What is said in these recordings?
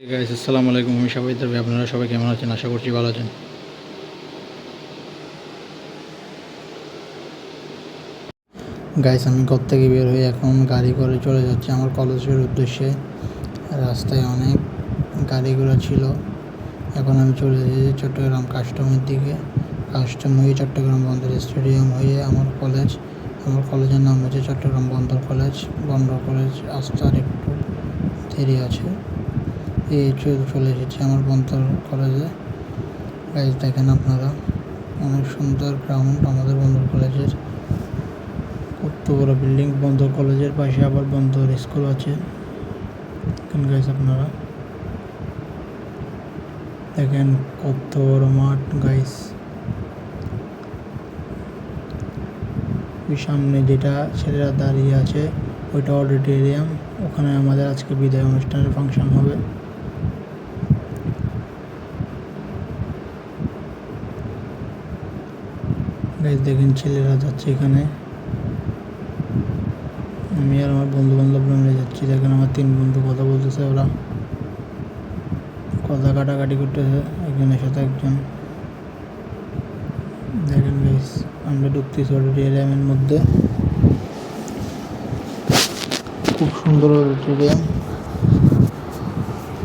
Guys আসসালামু আলাইকুম। আমি সবাই তবে আপনারা সবাই কেমন আছেন? আশা করছি ভালো আছেন। গাইস আমি ঘর থেকে বের হয়ে এখন গাড়ি করে চলে যাচ্ছি আমার কলেজের উদ্দেশ্যে। রাস্তায় অনেক গাড়িগুলো ছিল। এখন আমি চলে যাচ্ছি চট্টগ্রাম কাস্টমের দিকে। কাস্টম হয়ে চট্টগ্রাম বন্দর স্টেডিয়াম হয়ে আমার কলেজ। আমার কলেজের নাম হচ্ছে চট্টগ্রাম বন্দর কলেজ। আসতে আর একটু দেরি আছে। এই চলে এসেছি আমার বন্দর কলেজে। গাইস দেখেন আপনারা, অনেক সুন্দর গ্রাউন্ড আমাদের বন্দর কলেজের। কত বড় বিল্ডিং। বন্দর কলেজের পাশে আবার বন্দর স্কুল আছে। গাইস আপনারা দেখেন কত বড় মাঠ গাইস। সামনে যেটা ছেলেরা দাঁড়িয়ে আছে ওইটা অডিটোরিয়াম। ওখানে আমাদের আজকে বিদায় অনুষ্ঠানের ফাংশন হবে। গাইস দেখেন ছেলেরা যাচ্ছে এখানে। আমি আর আমার বন্ধু বান্ধব মিলে যাচ্ছি। দেখেন আমার 3 বন্ধু কথা বলতেছে, ওরা কথা কাটাকাটি করতেছে একজনের সাথে একজন। দেখেন গাইস আমরা ঢুকতেছি অডিটোরিয়ামের মধ্যে। খুব সুন্দর অডিটোরিয়াম।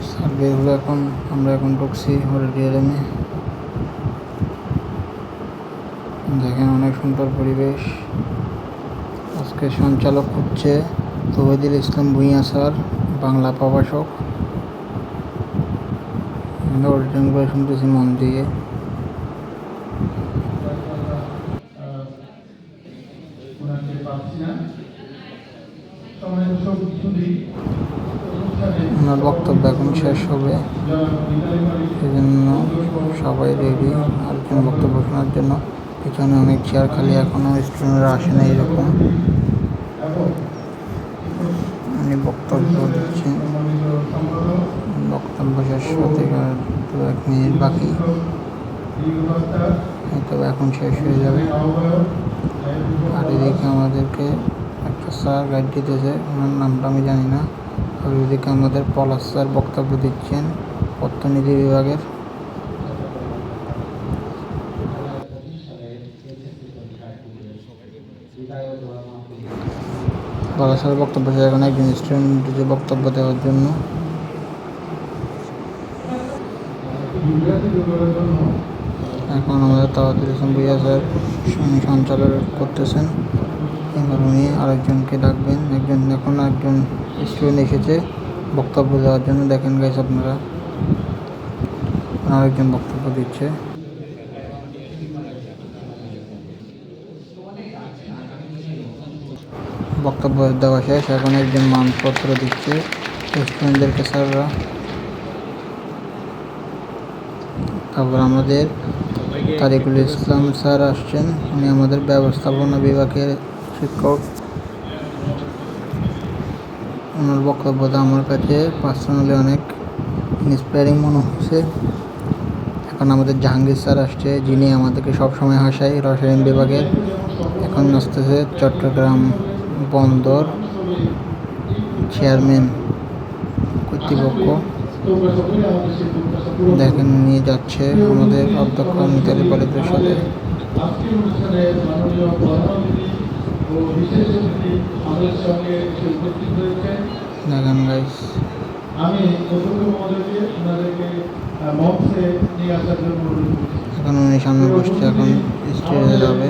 সার্ভে হলো এখন, আমরা এখন ঢুকছি অডিটোরিয়ামে। দেখেন অনেক সুন্দর পরিবেশ। আজকে সঞ্চালক হচ্ছে তৌহিদুল ইসলাম ভূঁইয়া স্যার, বাংলা প্রভাষক। আমরা অডিটোরিয়ামগুলো শুনতেছি মন দিয়ে। ওনার বক্তব্য এখন শেষ হবে, সেজন্য সবাই রেডি আরেকজন বক্তব্য শোনার জন্য। পিছনে অনেক চেয়ার খালি, এখনও স্টুডেন্টরা আসে না। এরকম উনি বক্তব্য দিচ্ছেন। বক্তব্য শেষ হতে 1 মিনিট বাকি, হয়তো এখন শেষ হয়ে যাবে। আর এদিকে আমাদেরকে একটা স্যার গাইড দিতেছে, ওনার নামটা আমি জানি না। আর এদিকে আমাদের পলাশ স্যার বক্তব্য দিচ্ছেন অর্থনীতি বিভাগের। পলাশ স্যার বক্তব্য শেষ, এখন একজন স্টুডেন্টকে বক্তব্য দেওয়ার জন্য। এখন আমাদের তৌহিদুল ইসলাম ভূঁইয়া স্যার সঞ্চালন করতেছেন। এবার উনি আরেকজনকে ডাকবেন। এখন একজন স্টুডেন্ট এসেছে বক্তব্য দেওয়ার জন্য। দেখেন গাইস আপনারা, আরেকজন বক্তব্য দিচ্ছে। বক্তব্য দেওয়া শেষ, এখন একজন মানপত্র দিচ্ছে স্টুডেন্টদেরকে স্যাররা। তারপর আমাদের তারিকুল ইসলাম স্যার আসছেন, উনি আমাদের ব্যবস্থাপনা বিভাগের শিক্ষক। ওনার বক্তব্যটা আমার কাছে পার্সোনালি অনেক ইন্সপায়ারিং মনে হচ্ছে। এখন আমাদের জাহাঙ্গীর স্যার আসছে, যিনি আমাদেরকে সবসময় হাসায় রসায়ন বিভাগের। এখন আসতেছে চট্টগ্রাম বন্দর চেয়ারম্যান কর্তৃপক্ষ। দেখেন নিয়ে যাচ্ছে আমাদের অধ্যক্ষ মিতালি পালিতের সাথে। দেখেন গাইস, এখন উনি সামনে বসছে, এখন স্টেজে যাবে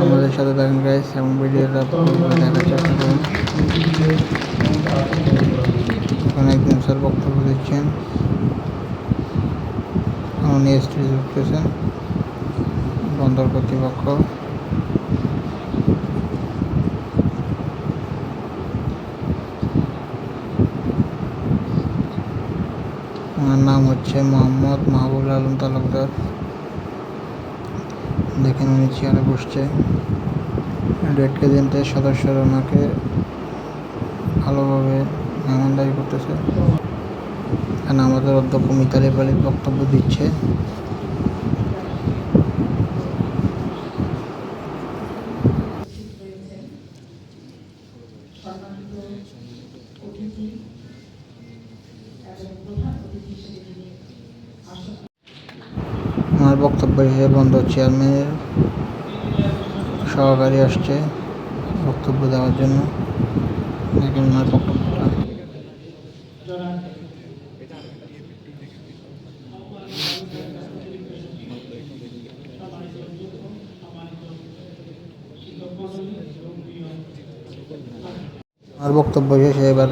আমাদের সাথে। দেখেন গাইস, এবং ভিডিওটা দেখার চেষ্টা করুন। এখন একজন স্যার বক্তব্য দিচ্ছেন, উনি স্টেজে উঠতেছেন বন্দর কর্তৃপক্ষ। ওনার নাম হচ্ছে মোহাম্মদ মাহবুবুল আলম তালুকদার। দেখেন উনি চেয়ারে বসছে। রেড ক্রিসেন্টের সদস্যরা ওনাকে ভালোভাবে মেহমানদারি করতেছে। এখানে আমাদের অধ্যক্ষ মিতালি পালিত বক্তব্য দিচ্ছে। ওনার বক্তব্য শেষে বন্দর চেয়ারম্যানের সহকারী আসছে বক্তব্য দেওয়ার জন্য। দেখেন ওনার বক্তব্যটা। আর বক্তব্য শেষে এবার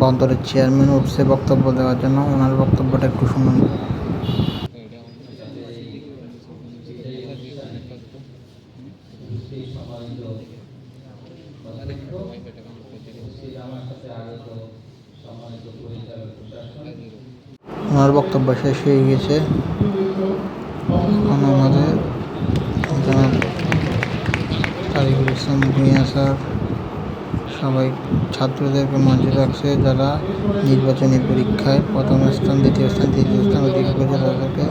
বন্দরের চেয়ারম্যান উঠছে বক্তব্য দেওয়ার জন্য। ওনার বক্তব্যটা একটু শুনুন। ওনার বক্তব্য শেষ হয়ে গেছে। এখন আমাদের তারিকুল ইসলাম ভূঁইয়া স্যার সবাই ছাত্রদেরকে মঞ্চে রাখছে যারা নির্বাচনী পরীক্ষায় প্রথম স্থান, দ্বিতীয় স্থান, তৃতীয় স্থান অধিকার করেছে তাদেরকে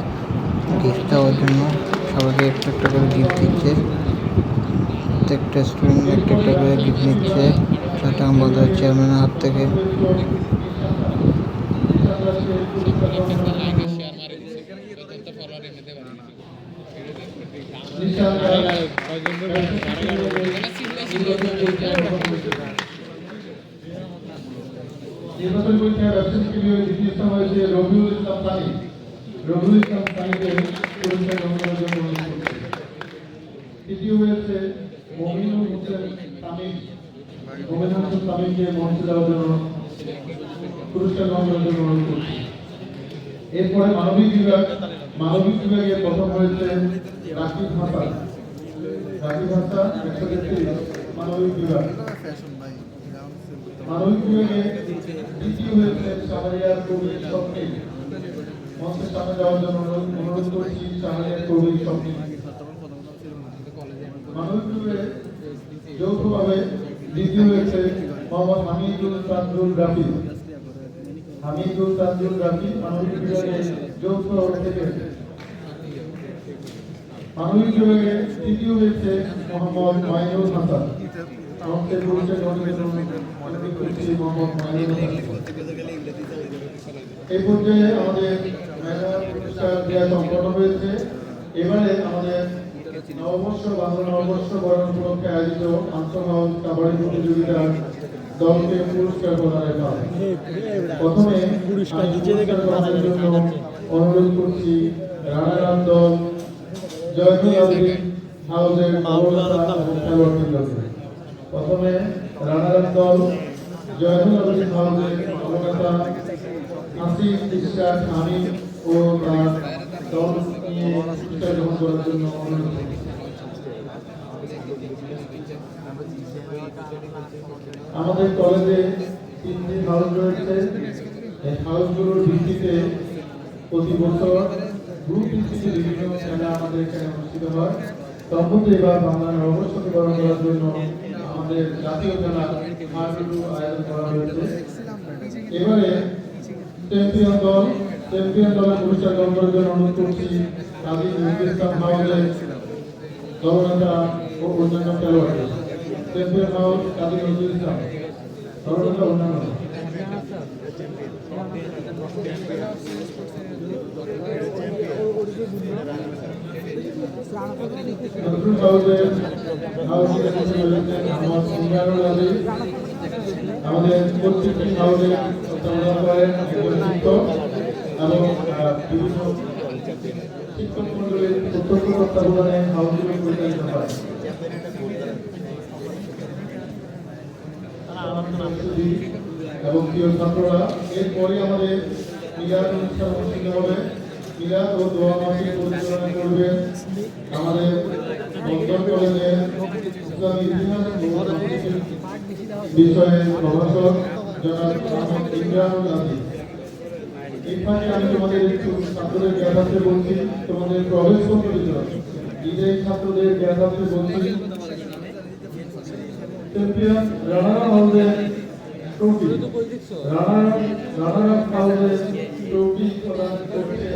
গিফট দেওয়ার জন্য সবাইকে একটা একটা করে গিফট দিচ্ছে। প্রত্যেকটা স্টুডেন্ট একটা একটা করে গিফট নিচ্ছে চট্টগ্রাম বন্দরের চেয়ারম্যানের হাত থেকে। নির্বাচন পরীক্ষায় ব্যবসায়িক বিভাগে দ্বিতীয় স্থান হয়েছে রবিউল ইসলাম সানি। রবিউল ইসলাম সানিকে পুরস্কার গ্রহণ করার জন্য অনুরোধ করছি। তৃতীয় হয়েছে মমিনুল হোসেন তামিম। মমিনুল হোসেন তামিমকে মঞ্চে দেওয়ার জন্য পুরস্কার গ্রহণ করার জন্য অনুরোধ করছি। এরপরে মানবিক বিভাগে প্রথম হয়েছে রাকিব হাসান। রাকিব হাসান 133 মানবিক বিভাগ। মানবিক বিভাগে দ্বিতীয় হয়েছে শাহরিয়ার কবির স্বপ্নিল। মঞ্চের সামনে যাওয়ার জন্য অনুরোধ করছি শাহরিয়ার কবির স্বপ্নিল। মানবিক বিভাগে যৌথভাবে দ্বিতীয় হয়েছে মোহাম্মদ হামিদুল তানজুল রাফি। হামিদুল তানজুল রাফি মানবিক বিভাগে যৌথ থেকে। মানবিক বিভাগে তৃতীয় হয়েছে মোহাম্মদ মাইনুল হাসান। মঞ্চের পুরস্কার গ্রহণের জন্য অনুরোধ করছি মোহাম্মদ মাইনুল হাসান। এই পর্যায়ে আমাদের পুরস্কার দেওয়া সম্পন্ন হয়েছে। এবারে আমাদের বাংলা নববর্ষ বরণ উপলক্ষে আয়োজিত আন্তঃহাউস কাবাডি প্রতিযোগিতার দলকে পুরস্কার প্রদানের কাজ। প্রথমে পুরস্কার জন্য অনুরোধ করছি রানারাম দল জয়নুল আবেদিন হাউসের খেলোয়াড়দের। প্রথমে রানারাম দল জয়নুল আবেদিন হাউসের অবনেতা আসিফ ইশরাক আমিন ও তার দল নিয়ে পুরস্কার গ্রহণ করার জন্য অনুরোধ করছি। আমাদের কলেজে 3টি হাউস রয়েছে। এই হাউসগুলোর ভিত্তিতে প্রতি বছর গ্রুপ ভিত্তিতে বিভিন্ন খেলা আমাদের এখানে অনুষ্ঠিত হয়। তন্মধ্যে এবার বাংলা নববর্ষকে বরণ করার জন্য আমাদের জাতীয় খেলা হাডুডু আয়োজন করা হয়েছে। এবারে চ্যাম্পিয়ন দলের পুরস্কার গ্রহণ করার জন্য অনুরোধ করছি কাজী নজরুল ইসলাম হাউসের দলনেতা ও অন্যান্য খেলোয়াড়দের। চ্যাম্পিয়ন হাউস কাজী নজরুল ইসলাম দলনেতা অন্যান্য। নজরুল আমাদের প্রত্যেকটি হাউসে এবং বিভিন্ন শিক্ষক মন্ডলীর প্রত্যক্ষ তত্ত্বাবধানে হাউসগুলো পরিচালিত হয়। এবং প্রিয় ছাত্ররা, এরপরে আমাদের মিলাদ অনুষ্ঠান অনুষ্ঠিত হবে। মিলাদ ও দোয়া মাহফিল পরিচালনা করবেন আমাদের বন্দর কলেজের ইসলামী ইতিহাস বিষয়ের প্রভাষক জনাব মোহাম্মদ ইমরানুল আজিজ। এই ফাঁকে আমি তোমাদের একটু ছাত্রদের জ্ঞাতার্থে বলছি, তোমাদের প্রবেশ পত্র বিতরণ ঈদের ছাত্রদের জ্ঞাতার্থে বলছি। চ্যাম্পিয়ন রানারাম হাউসের ট্রফি রানারাম হাউসের ট্রফি প্রদান করছে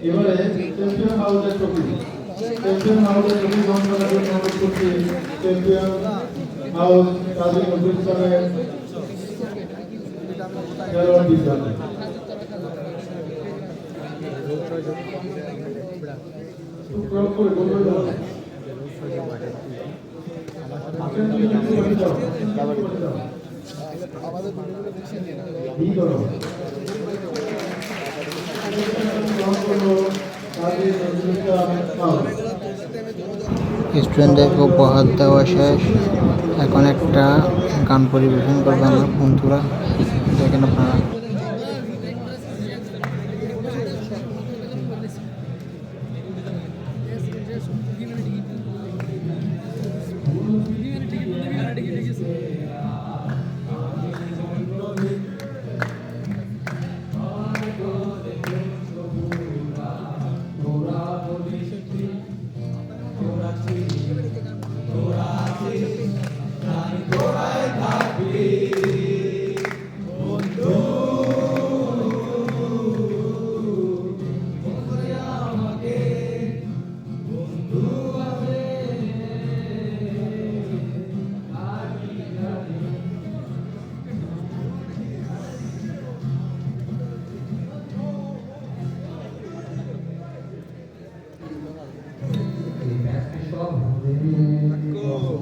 এবারে চ্যাম্পিয়ন হাউসের ট্রফি চ্যাম্পিয়ন হাউসের ছবি গ্রহণ করার জন্য অনুরোধ করছি চ্যাম্পিয়ন হাউস কাজী নজরুল ইসলামের খেলোয়াড় বিদ্যালয়। ক্রস করে গোল হয়ে যাও। কি করো? স্টুডেন্টদেরকে উপহার দেওয়া শেষ, এখন একটা গান পরিবেশন করবে আমার বন্ধুরা, দেখেন আপনারা।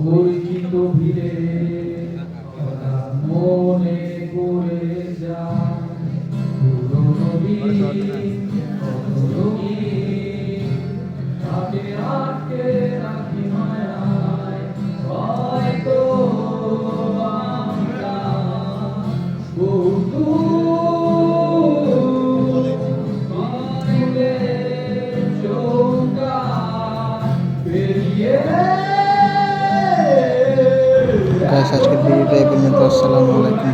পরিচিত ভিড়ে মনে পড়ে যায় পুরনো দিন, তাকে আটকে রাখি মায়ায়, হয়তো আমরা বহু দূর চৌকা পেরিয়ে। গাইস, আজকের ভিডিওটা এই পর্যন্ত। আসসালামু আলাইকুম।